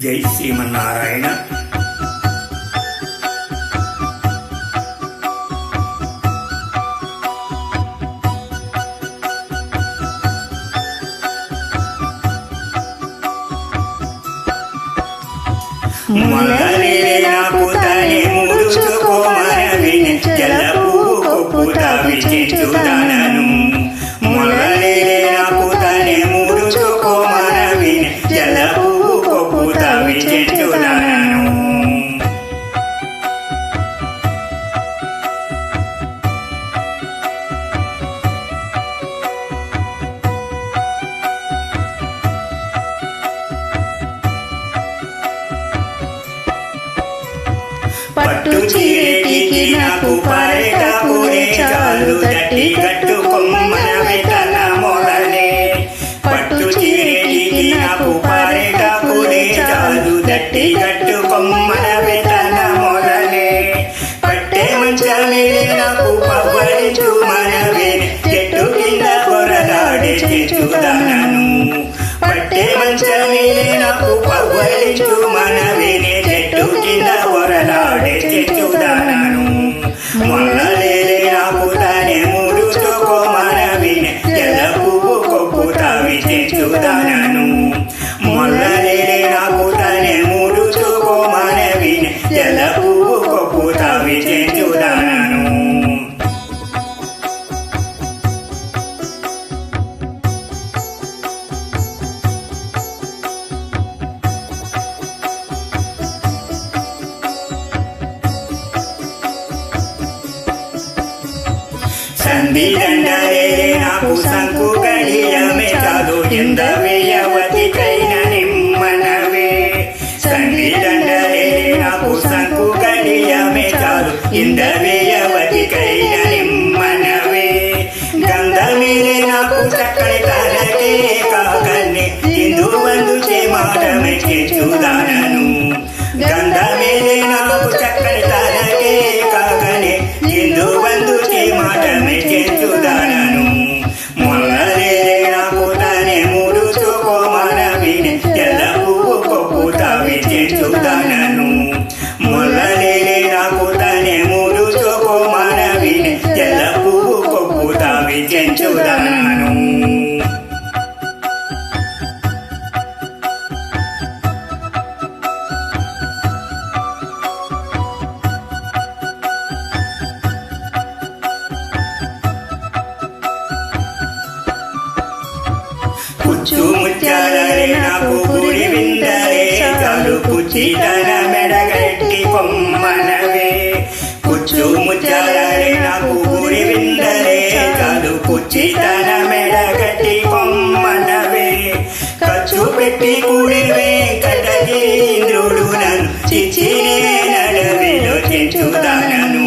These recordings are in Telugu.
జై శ్రీమన్నారాయణ. మొదలే నాకు తనే ముడుచుకోమనవిని జలపు కొప్పు తవిచేచుదానను. మొదలే నాకు తనే ముడుచుకోమనవిని జలపు కొప్పు తవిచేచుదానను. పట్టు చీరేటికి నాకు పరట కూరే చాలు దట్టి కట్టుకొమ్మనవే తన మొదలే. పట్టు చీరేటికి నాకు పరట కూరే చాలు దట్టి కట్టుకొమ్మనవే తన మొదలే. పట్టే మంచమే నాకు పవ్వడించు మనవే చెట్టు కింద కొరలాడే చేచుదానను. పట్టే మంచమే నాకు పవ్వడించు మనవే చెట్టు కింద కొరలాడే చేచుదానను. మొదలే నాకు తనే ముడుచుకోమనవిని జలపు కొప్పు తవిచేచుదానను. మొదలే నాకు తనే ముడుచుకోమనవిని జలపు కొప్పు తవిచేచుదానను. సంధి దండలే నాకు సంకు కడియమే కాదు ఎంత వేయవతికైన నిమ్మనవే. సంధి దండలే నాకు సంకు కడియమే కాదు ఎంత వేయవతికైన నిమ్మనవే. గంధమేలే నాకు చక్కని తనకే కాకనే ఇందు వందు చేమాటమే చేచుదానను. గంధమేలే నాకు చక్కని తనకే కాకనే ఇందు వందు చేమాటమే చేచుదానను. మొదలే నాకు తనే ముడుచుకోమనవిని జలపు కొప్పు తవిచేచుదానను. మొదలే నాకు తనే ముడుచుకోమనవిని జలపు కొప్పు తవిచేచుదానను. కుచ్చు ముత్యాలే నాకు గురి విందరే చాలు కుచ్చి తన మెడగట్టి కొమ్మనవే. కుచ్చు ముత్యాలే నాకు గురి విందరే చాలు కుచ్చి తన మెడగట్టి కొమ్మనవే. ఖర్చు పెట్టి కూడి వెంకటగీంద్రుడు నన్ను చిచ్చినే నడవిలో చేచుదానను.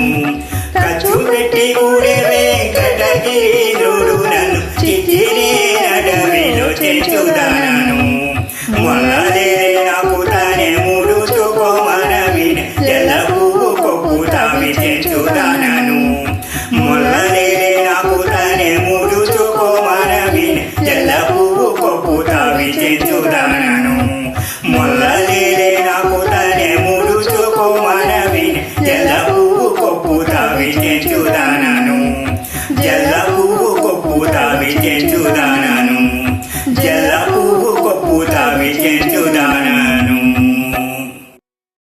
ఖర్చు పెట్టి కూడి వెంకటగీంద్రుడు నన్ను చిచ్చినే నడవిలో చేచుదానను. మొదలే నాకు తనే ముడుచుకోమనవిని జలపు కొప్పు తవిచేచుదానను. మొదలే నాకు తనే ముడుచుకోమనవిని జలపు కొప్పు తవిచేచుదానను. మొదలే నాకు తనే ముడుచుకోమనవిని జలపు కొప్పు తవిచేచుదానను. జలపు కొప్పు తవిచేచుదానను. జలపు కొప్పు తవిచేచుదానను.